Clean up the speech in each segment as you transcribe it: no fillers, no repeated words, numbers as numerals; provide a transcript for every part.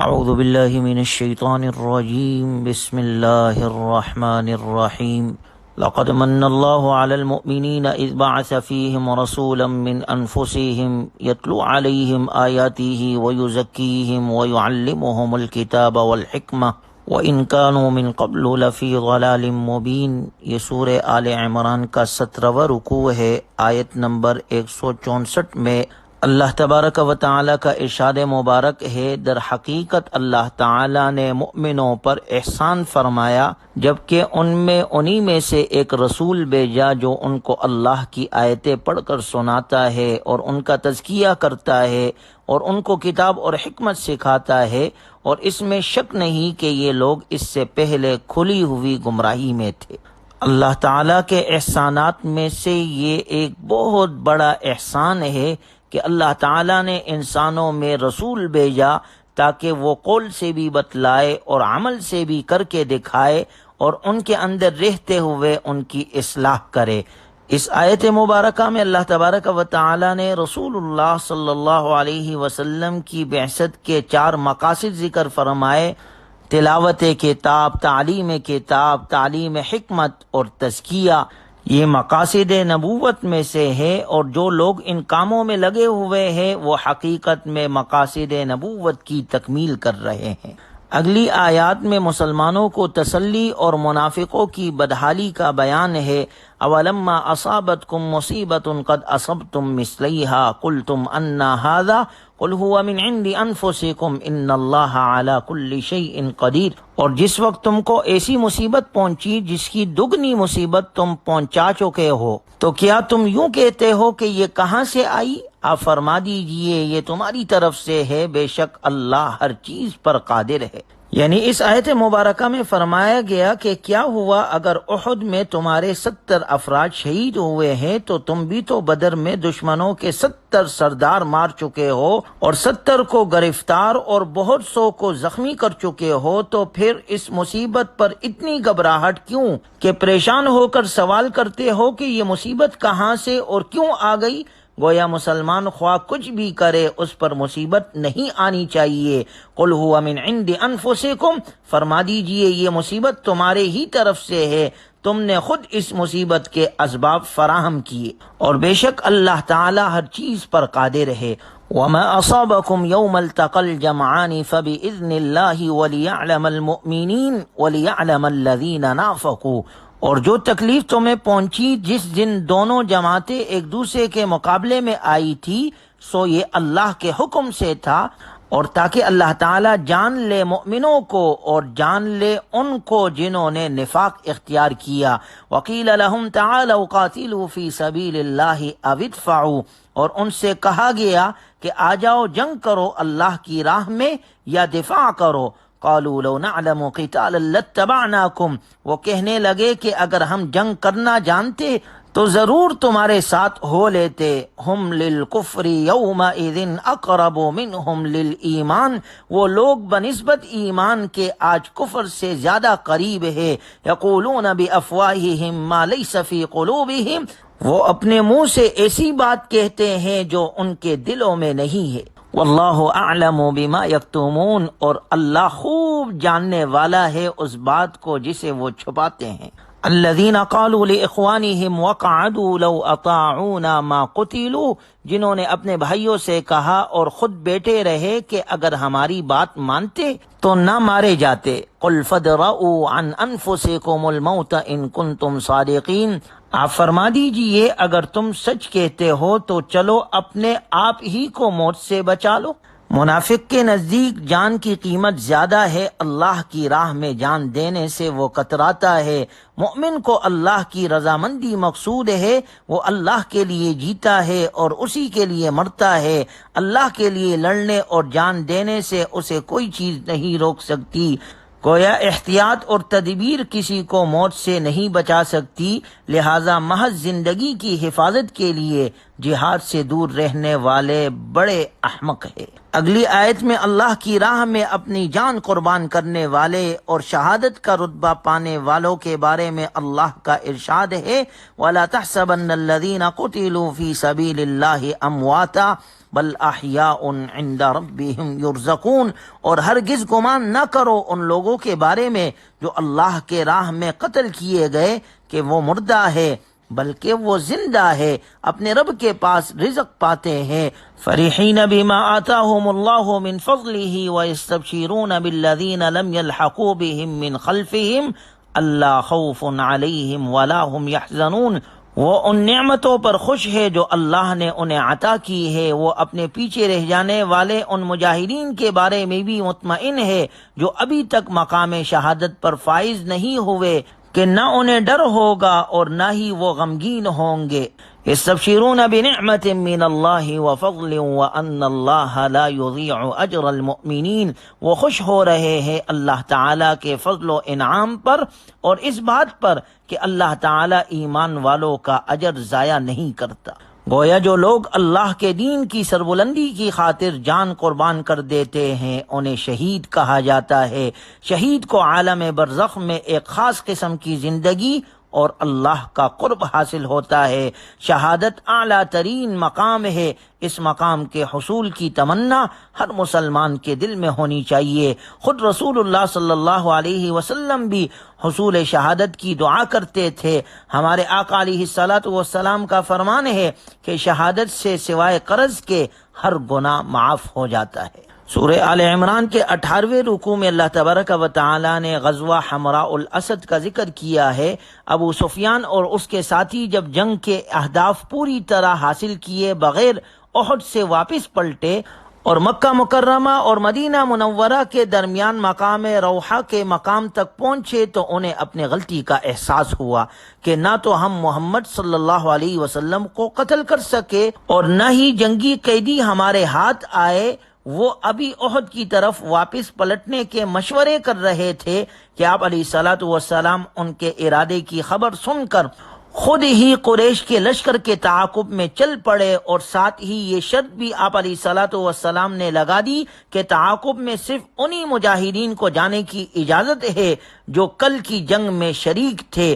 اعوذ باللہ من الشیطان الرجیم بسم اللہ الرحمن الرحیم لقد من اللہ علی المؤمنین اذ بعث فیہم رسولا من انفسہم یتلو علیہم آیاتہ ویزکیہم ویعلمہم الکتاب والحکمہ وَإِن كَانُوا مِن قَبْلُ لَفِي ضَلَالٍ مُبِينٍ۔ یہ سورہ آل عمران کا 17واں رکوع ہے۔ آیت نمبر 164 میں اللہ تبارک و تعالی کا ارشاد مبارک ہے، در حقیقت اللہ تعالی نے مؤمنوں پر احسان فرمایا جبکہ انہی میں سے ایک رسول بھیجا جو ان کو اللہ کی آیتیں پڑھ کر سناتا ہے اور ان کا تزکیہ کرتا ہے اور ان کو کتاب اور حکمت سکھاتا ہے، اور اس میں شک نہیں کہ یہ لوگ اس سے پہلے کھلی ہوئی گمراہی میں تھے۔ اللہ تعالیٰ کے احسانات میں سے یہ ایک بہت بڑا احسان ہے کہ اللہ تعالیٰ نے انسانوں میں رسول بھیجا تاکہ وہ قول سے بھی بتلائے اور عمل سے بھی کر کے دکھائے اور ان کے اندر رہتے ہوئے ان کی اصلاح کرے۔ اس آیت مبارکہ میں اللہ تبارک و تعالی نے رسول اللہ صلی اللہ علیہ وسلم کی بعثت کے 4 مقاصد ذکر فرمائے: تلاوت کتاب، تعلیم حکمت اور تزکیہ۔ یہ مقاصد نبوت میں سے ہے، اور جو لوگ ان کاموں میں لگے ہوئے ہیں وہ حقیقت میں مقاصد نبوت کی تکمیل کر رہے ہیں۔ اگلی آیات میں مسلمانوں کو تسلی اور منافقوں کی بدحالی کا بیان ہے۔ اولما اصابتکم مصیبۃ قد اصبتم مثلیہا قلتم انا ھذا قل ھو من عند انفسکم ان اللہ علی کل شیء قدیر۔ اور جس وقت تم کو ایسی مصیبت پہنچی جس کی دگنی مصیبت تم پہنچا چکے ہو، تو کیا تم یوں کہتے ہو کہ یہ کہاں سے آئی؟ آپ فرما دیجئے یہ تمہاری طرف سے ہے، بے شک اللہ ہر چیز پر قادر ہے۔ یعنی اس آیت مبارکہ میں فرمایا گیا کہ کیا ہوا اگر احد میں تمہارے 70 افراد شہید ہوئے ہیں تو تم بھی تو بدر میں دشمنوں کے 70 سردار مار چکے ہو اور 70 کو گرفتار اور بہت سو کو زخمی کر چکے ہو، تو پھر اس مصیبت پر اتنی گھبراہٹ کیوں کہ پریشان ہو کر سوال کرتے ہو کہ یہ مصیبت کہاں سے اور کیوں آ گئی؟ گویا مسلمان خواہ کچھ بھی کرے اس پر مصیبت نہیں آنی چاہیے۔ قل ھو من عند انفسکم، فرما دیجئے یہ مصیبت تمہارے ہی طرف سے ہے، تم نے خود اس مصیبت کے اسباب فراہم کیے، اور بے شک اللہ تعالی ہر چیز پر قادر ہے۔ وما اصابکم یوم التقى الجمعان فبإذن اللہ وليعلم المؤمنین وليعلم الذین نافقوا۔ اور جو تکلیف تمہیں پہنچی جس دن دونوں جماعتیں ایک دوسرے کے مقابلے میں آئی تھی، سو یہ اللہ کے حکم سے تھا، اور تاکہ اللہ تعالیٰ جان لے مؤمنوں کو اور جان لے ان کو جنہوں نے نفاق اختیار کیا۔ وقیل لهم تعالوا قاتلوا فی سبیل اللہ او ادفعوا، اور ان سے کہا گیا کہ آ جاؤ جنگ کرو اللہ کی راہ میں یا دفاع کرو۔ قالوا لو نعلم قتالا لاتبعناکم، وہ کہنے لگے کہ اگر ہم جنگ کرنا جانتے تو ضرور تمہارے ساتھ ہو لیتے۔ ہم للکفر یومئذ اقرب منہم للایمان، وہ لوگ بنسبت ایمان کے آج کفر سے زیادہ قریب ہے۔ یقولون بافواہہم ما لیس فی قلوبہم، وہ اپنے منہ سے ایسی بات کہتے ہیں جو ان کے دلوں میں نہیں ہے۔ واللہ اعلم بما یکتمون، اور اللہ خوب جاننے والا ہے اس بات کو جسے وہ چھپاتے ہیں۔ الذین قالوا لاخوانہم وقعدوا لو اطاعونا ما قتلوا، جنہوں نے اپنے بھائیوں سے کہا اور خود بیٹھے رہے کہ اگر ہماری بات مانتے تو نہ مارے جاتے۔ قل فادرؤوا عن انفسکم الموت ان کنتم صادقین، آپ فرما دیجئے اگر تم سچ کہتے ہو تو چلو اپنے آپ ہی کو موت سے بچا لو۔ منافق کے نزدیک جان کی قیمت زیادہ ہے، اللہ کی راہ میں جان دینے سے وہ کتراتا ہے۔ مومن کو اللہ کی رضامندی مقصود ہے، وہ اللہ کے لیے جیتا ہے اور اسی کے لیے مرتا ہے۔ اللہ کے لیے لڑنے اور جان دینے سے اسے کوئی چیز نہیں روک سکتی۔ گویا احتیاط اور تدبیر کسی کو موت سے نہیں بچا سکتی، لہذا محض زندگی کی حفاظت کے لیے جہاد سے دور رہنے والے بڑے احمق ہیں۔ اگلی آیت میں اللہ کی راہ میں اپنی جان قربان کرنے والے اور شہادت کا رتبہ پانے والوں کے بارے میں اللہ کا ارشاد ہے وَلَا تَحْسَبَنَّ الَّذِينَ قُتِلُوا فِي سَبِيلِ اللَّهِ أَمْوَاتًا بل احیاء عند ربهم یرزقون، اور ہرگز گمان نہ کرو ان لوگوں کے بارے میں جو اللہ کے راہ میں قتل کیے گئے کہ وہ مردہ ہے، بلکہ وہ زندہ ہے، اپنے رب کے پاس رزق پاتے ہیں۔ فرحین بما آتاہم اللہ من فضلہ ویستبشرون بالذین لم یلحقوا بهم من خلفهم الا خوف علیہم ولا هم یحزنون، وہ ان نعمتوں پر خوش ہے جو اللہ نے انہیں عطا کی ہے، وہ اپنے پیچھے رہ جانے والے ان مجاہدین کے بارے میں بھی مطمئن ہے جو ابھی تک مقام شہادت پر فائز نہیں ہوئے کہ نہ انہیں ڈر ہوگا اور نہ ہی وہ غمگین ہوں گے۔ یستبشرون بنعمت من اللہ وفضل وان اللہ لا یضیع اجر المؤمنین، وہ خوش ہو رہے ہیں اللہ تعالی کے فضل و انعام پر اور اس بات پر کہ اللہ تعالی ایمان والوں کا اجر ضائع نہیں کرتا۔ گویا جو لوگ اللہ کے دین کی سربلندی کی خاطر جان قربان کر دیتے ہیں انہیں شہید کہا جاتا ہے۔ شہید کو عالم برزخ میں ایک خاص قسم کی زندگی اور اللہ کا قرب حاصل ہوتا ہے۔ شہادت اعلیٰ ترین مقام ہے، اس مقام کے حصول کی تمنا ہر مسلمان کے دل میں ہونی چاہیے۔ خود رسول اللہ صلی اللہ علیہ وسلم بھی حصول شہادت کی دعا کرتے تھے۔ ہمارے آقا علیہ الصلاۃ والسلام کا فرمان ہے کہ شہادت سے سوائے قرض کے ہر گناہ معاف ہو جاتا ہے۔ سورہ آل عمران کے 18ویں رکوع میں اللہ تبارک و تعالی نے غزوہ حمراء الاسد کا ذکر کیا ہے۔ ابو سفیان اور اس کے ساتھی جب جنگ کے اہداف پوری طرح حاصل کیے بغیر احد سے واپس پلٹے اور مکہ مکرمہ اور مدینہ منورہ کے درمیان مقام روحہ کے مقام تک پہنچے تو انہیں اپنے غلطی کا احساس ہوا کہ نہ تو ہم محمد صلی اللہ علیہ وسلم کو قتل کر سکے اور نہ ہی جنگی قیدی ہمارے ہاتھ آئے۔ وہ ابھی احد کی طرف واپس پلٹنے کے مشورے کر رہے تھے کہ آپ علیہ الصلاۃ والسلام ان کے ارادے کی خبر سن کر خود ہی قریش کے لشکر کے تعاقب میں چل پڑے، اور ساتھ ہی یہ شرط بھی آپ علیہ الصلاۃ والسلام نے لگا دی کہ تعاقب میں صرف انہی مجاہدین کو جانے کی اجازت ہے جو کل کی جنگ میں شریک تھے۔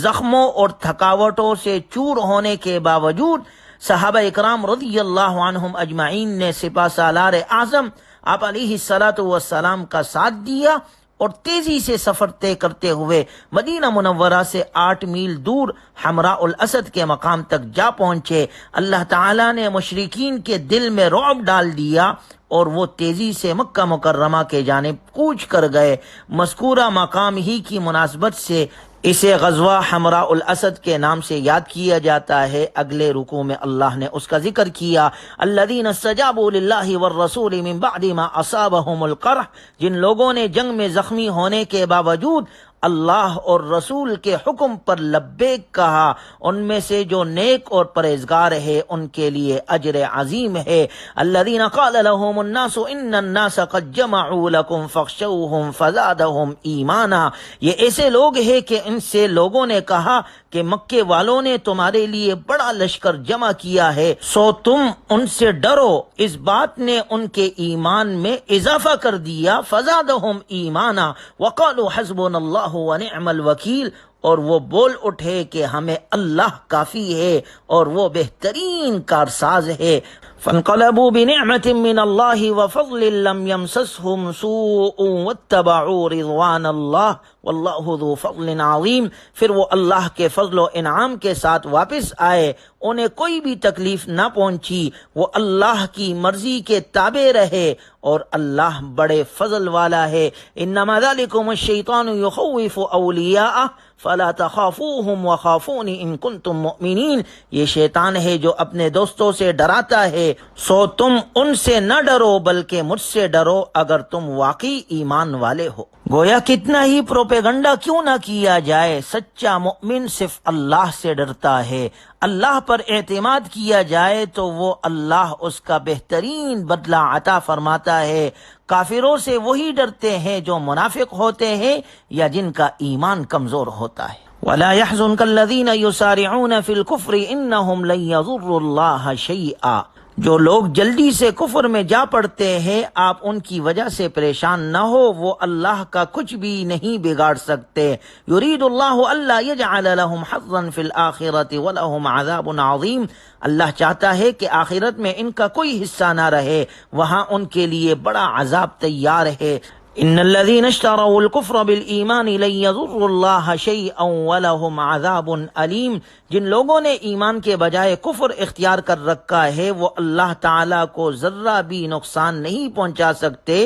زخموں اور تھکاوٹوں سے چور ہونے کے باوجود صحابہ اکرام رضی اللہ عنہم اجمعین نے سپہ سالار اعظم آپ علیہ الصلاۃ والسلام کا ساتھ دیا اور تیزی سے سفر طے کرتے ہوئے مدینہ منورہ سے 8 میل دور حمراء الاسد کے مقام تک جا پہنچے۔ اللہ تعالیٰ نے مشرکین کے دل میں رعب ڈال دیا اور وہ تیزی سے مکہ مکرمہ کے جانب کوچ کر گئے۔ مذکورہ مقام ہی کی مناسبت سے اسے غزوہ حمراء الاسد کے نام سے یاد کیا جاتا ہے۔ اگلے رکوع میں اللہ نے اس کا ذکر کیا، الذین استجابوا للہ والرسول من بعد ما اصابهم القرح، جن لوگوں نے جنگ میں زخمی ہونے کے باوجود اللہ اور رسول کے حکم پر لبیک کہا، ان میں سے جو نیک اور پرہیزگار ہے ان کے لیے اجر عظیم ہے۔ الذین قال لهم الناس ان الناس قد جمعوا لكم فاخشوهم فزادهم ایمانا، یہ ایسے لوگ ہیں کہ ان سے لوگوں نے کہا کہ مکے والوں نے تمہارے لیے بڑا لشکر جمع کیا ہے سو تم ان سے ڈرو، اس بات نے ان کے ایمان میں اضافہ کر دیا۔ فزادهم ایمانا وقالوا حسبنا اللہ ونعم الوکیل، اور وہ بول اٹھے کہ ہمیں اللہ کافی ہے اور وہ بہترین کارساز ہے۔ فانقلبوا بنعمت من اللہ وفضل لم یمسسهم سوء واتبعوا رضوان اللہ واللہ ذو فضل عظیم، پھر وہ اللہ کے فضل و انعام کے ساتھ واپس آئے، انہیں کوئی بھی تکلیف نہ پہنچی، وہ اللہ کی مرضی کے تابع رہے اور اللہ بڑے فضل والا ہے۔ انما ذلکم الشیطان یخوف اولیاءہ فلا تخافوهم وخافون ان کنتم مؤمنین، یہ شیطان ہے جو اپنے دوستوں سے ڈراتا ہے، سو تم ان سے نہ ڈرو بلکہ مجھ سے ڈرو اگر تم واقعی ایمان والے ہو۔ گویا کتنا ہی پروپیگنڈا کیوں نہ کیا جائے، سچا مؤمن صرف اللہ سے ڈرتا ہے۔ اللہ پر اعتماد کیا جائے تو وہ اللہ اس کا بہترین بدلہ عطا فرماتا ہے۔ کافروں سے وہی ڈرتے ہیں جو منافق ہوتے ہیں یا جن کا ایمان کمزور ہوتا ہے۔ ولا يحزنك الذين يسارعون في الكفر انهم لن يضروا الله شيئا، جو لوگ جلدی سے کفر میں جا پڑتے ہیں آپ ان کی وجہ سے پریشان نہ ہو، وہ اللہ کا کچھ بھی نہیں بگاڑ سکتے۔ یرید اللہ الا یجعل لهم حظا فی الآخرۃ ولهم عذاب عظیم، اللہ چاہتا ہے کہ آخرت میں ان کا کوئی حصہ نہ رہے، وہاں ان کے لیے بڑا عذاب تیار ہے۔ ان الذين اشتروا الكفر بالایمان لن يضروا الله شيئا ولهم عذاب علیم، جن لوگوں نے ایمان کے بجائے کفر اختیار کر رکھا ہے وہ اللہ تعالیٰ کو ذرہ بھی نقصان نہیں پہنچا سکتے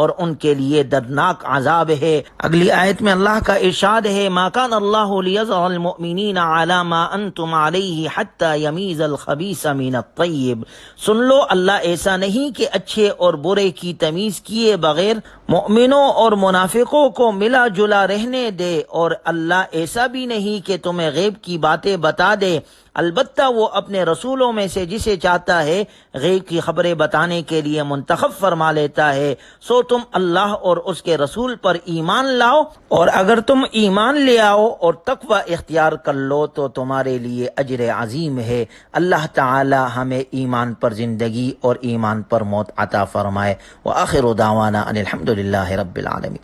اور ان کے لیے دردناک عذاب ہے۔ اگلی آیت میں اللہ کا ارشاد ہے ما كان الله ليذر المؤمنين على ما انتم عليه حتى يميز الخبيث من الطيب، سن لو اللہ ایسا نہیں کہ اچھے اور برے کی تمیز کیے بغیر مومنوں اور منافقوں کو ملا جلا رہنے دے، اور اللہ ایسا بھی نہیں کہ تمہیں غیب کی باتیں بتا دے، البتہ وہ اپنے رسولوں میں سے جسے چاہتا ہے غیب کی خبریں بتانے کے لیے منتخب فرما لیتا ہے۔ سو تم اللہ اور اس کے رسول پر ایمان لاؤ، اور اگر تم ایمان لے آؤ اور تقوی اختیار کر لو تو تمہارے لیے اجر عظیم ہے۔ اللہ تعالی ہمیں ایمان پر زندگی اور ایمان پر موت عطا فرمائے۔ وآخر دعوانا ان الحمد للہ رب العالمین۔